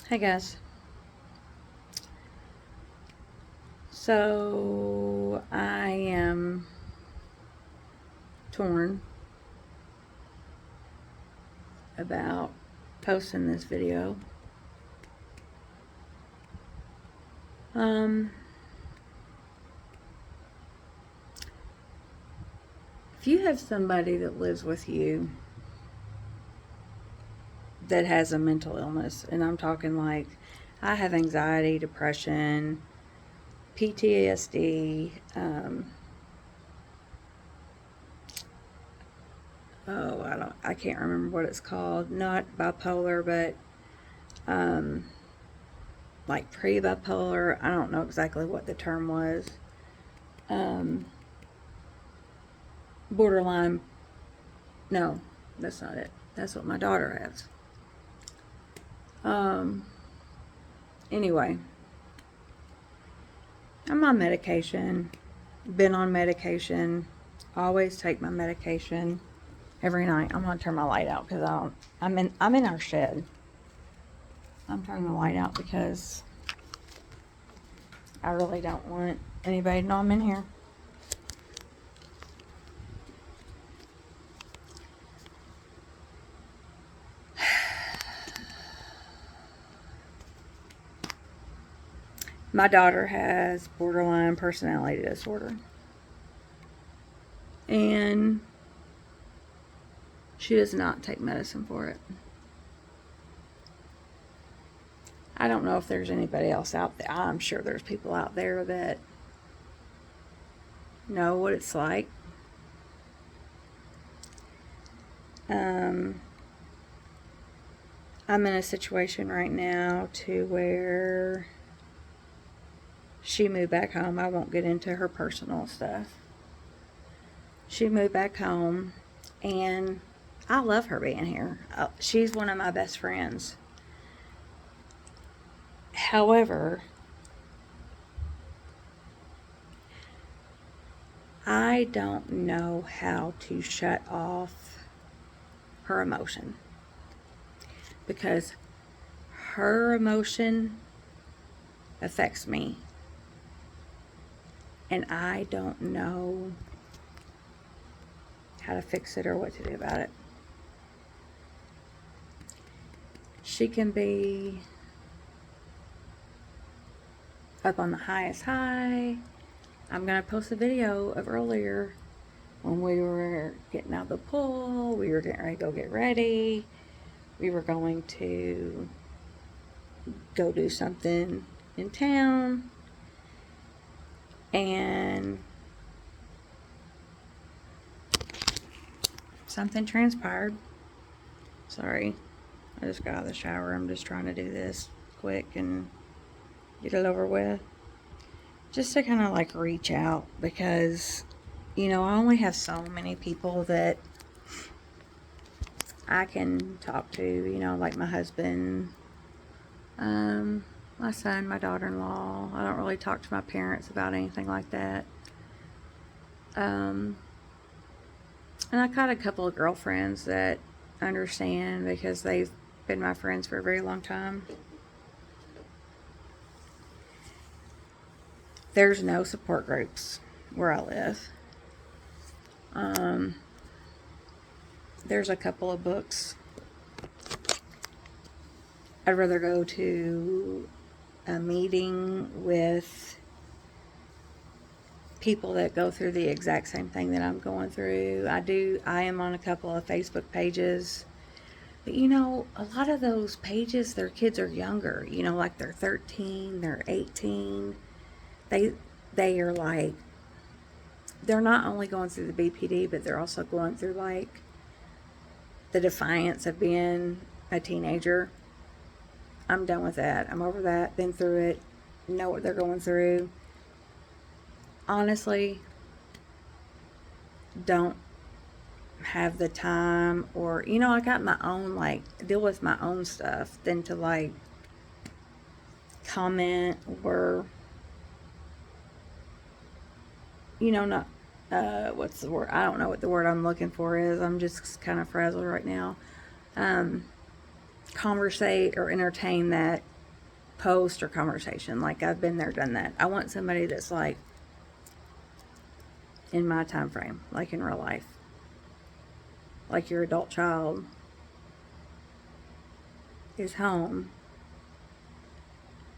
Hey guys. So I am torn about posting this video. Um, if you have somebody that lives with you that has a mental illness, and I'm talking like I have anxiety, depression, PTSD, I can't remember what it's called. Not bipolar, but like pre-bipolar. I don't know exactly what the term was. Um, Borderline. No, that's not it. That's what my daughter has. Um, anyway, I'm on medication. Been on medication. Always take my medication every night. I'm gonna turn my light out because I'm in our shed. I'm turning the light out because I really don't want anybody to know I'm in here. My daughter has borderline personality disorder. And she does not take medicine for it. I don't know if there's anybody else out there. I'm sure there's people out there that know what it's like. I'm in a situation right now to where she moved back home. I won't get into her personal stuff. She moved back home, and I love her being here. She's one of my best friends. However, I don't know how to shut off her emotion, because her emotion affects me, and I don't know how to fix it or what to do about it. She can be up on the highest high. I'm going to post a video of earlier when we were getting out of the pool. We were getting ready to go get ready. We were going to go do something in town. And something transpired. Sorry. I just got out of the shower. I'm just trying to do this quick and get it over with. Just to kind of like reach out, because, I only have so many people that I can talk to, like my husband, my son, my daughter-in-law. I don't really talk to my parents about anything like that. And I got a couple of girlfriends that understand because they've been my friends for a very long time. There's no support groups where I live. There's a couple of books. I'd rather go to a meeting with people that go through the exact same thing that I'm going through. I am on a couple of Facebook pages. But a lot of those pages, their kids are younger. Like they're 13, they're 18. They are like, they're not only going through the BPD, but they're also going through like the defiance of being a teenager. I'm done with that. I'm over that. Been through it. Know what they're going through. Honestly, don't have the time, or I got my own, like, deal with my own stuff than to like comment or not what's the word? I don't know what the word I'm looking for is. I'm just kind of frazzled right now. Conversate or entertain that post or conversation. Like, I've been there, done that. I want somebody that's like in my time frame, like in real life, like your adult child is home.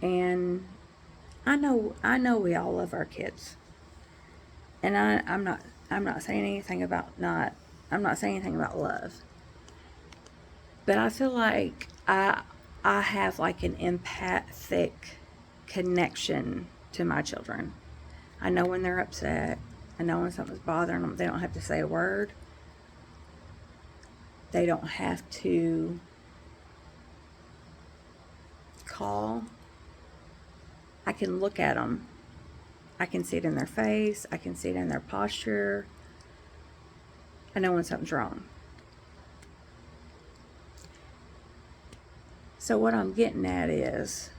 And I know we all love our kids. And I'm not saying anything about I'm not saying anything about love. But I feel like I have like an empathic connection to my children. I know when they're upset. I know when something's bothering them. They don't have to say a word. They don't have to call. I can look at them. I can see it in their face. I can see it in their posture. I know when something's wrong. So what I'm getting at is,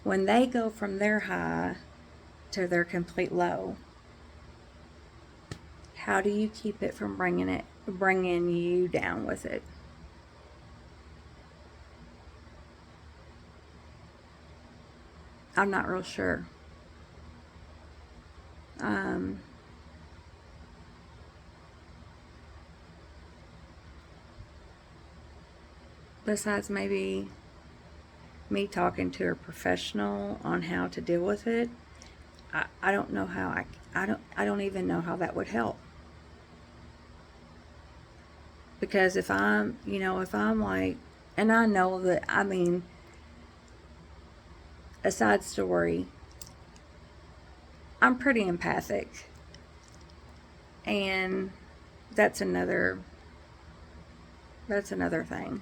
when they go from their high to their complete low, how do you keep it from bringing you down with it? I'm not real sure. Besides maybe me talking to a professional on how to deal with it, I don't know how I don't even know how that would help. Because if I'm like, and I know that, I mean, a side story, I'm pretty empathic. And that's another thing.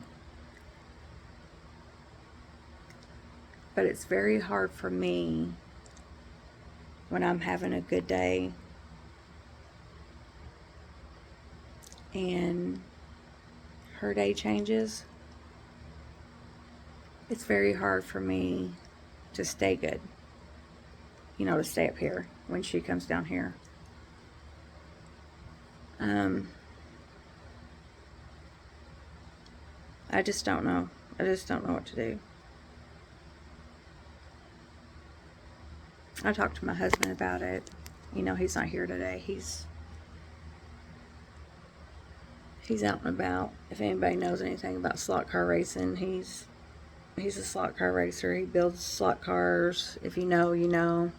But it's very hard for me when I'm having a good day and her day changes. It's very hard for me to stay good, to stay up here when she comes down here. I just don't know. I just don't know what to do. I talked to my husband about it. He's not here today. He's out and about. If anybody knows anything about slot car racing, he's a slot car racer. He builds slot cars. If you know, you know.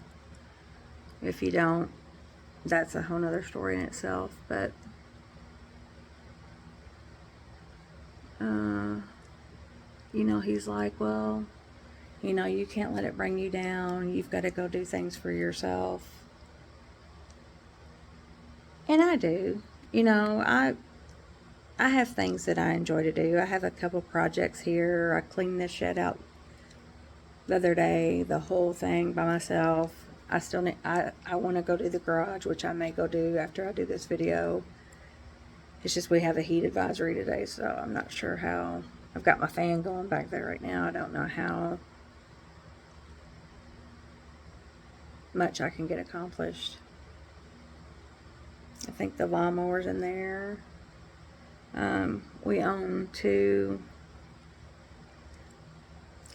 If you don't, that's a whole nother story in itself. But he's like, well, you can't let it bring you down. You've got to go do things for yourself. And I do. I have things that I enjoy to do. I have a couple projects here. I cleaned this shed out the other day, the whole thing by myself. I still need, I want to go do the garage, which I may go do after I do this video. It's just we have a heat advisory today, so I'm not sure how. I've got my fan going back there right now. I don't know how much I can get accomplished. I think the lawnmower's in there. We own 2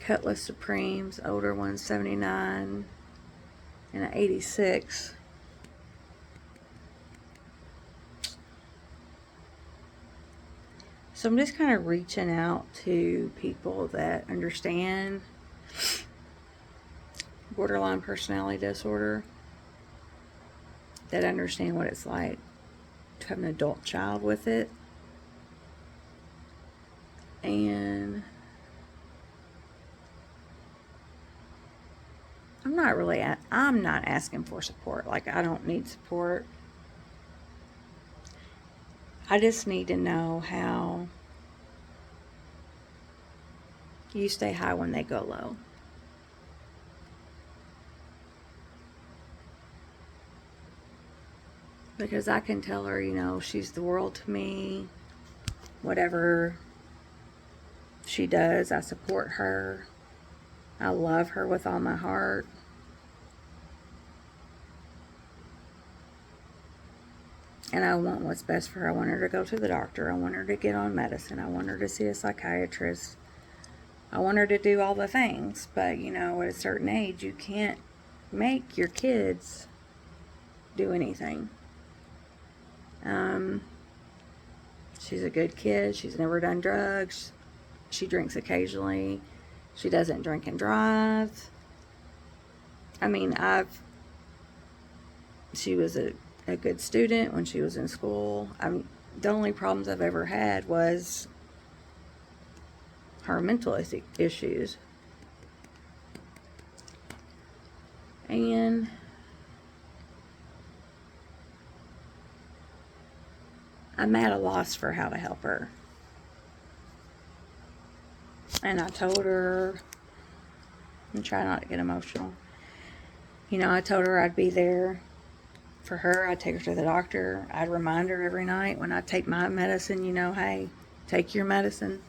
Cutlass Supremes, older ones, 79 and an 86. So I'm just kind of reaching out to people that understand borderline personality disorder, that understand what it's like to have an adult child with it. And I'm not asking for support. Like, I don't need support. I just need to know how you stay high when they go low. Because I can tell her, she's the world to me. Whatever she does, I support her. I love her with all my heart. And I want what's best for her. I want her to go to the doctor. I want her to get on medicine. I want her to see a psychiatrist. I want her to do all the things, but you know, at a certain age, you can't make your kids do anything. She's a good kid. She's never done drugs. She drinks occasionally. She doesn't drink and drive. I mean, she was a good student when she was in school. The only problems I've ever had was her mental issues. And I'm at a loss for how to help her. And I told her, and try not to get emotional. You know, I told her I'd be there for her. I'd take her to the doctor. I'd remind her every night when I take my medicine, you know, hey, take your medicine.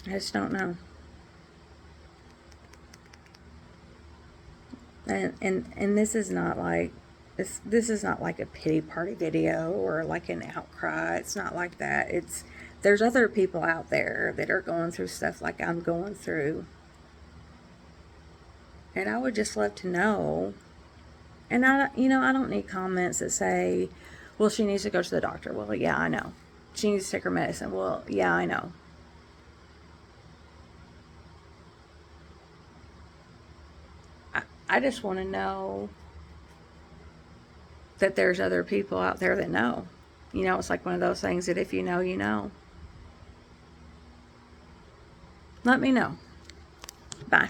I just don't know. And this is not like this is not like a pity party video or like an outcry. It's not like that. There's other people out there that are going through stuff like I'm going through. And I would just love to know. And I don't need comments that say, well, she needs to go to the doctor. Well, yeah, I know. She needs to take her medicine. Well, yeah, I know. I just want to know that there's other people out there that know. You know, it's like one of those things that if you know, you know. Let me know. Bye.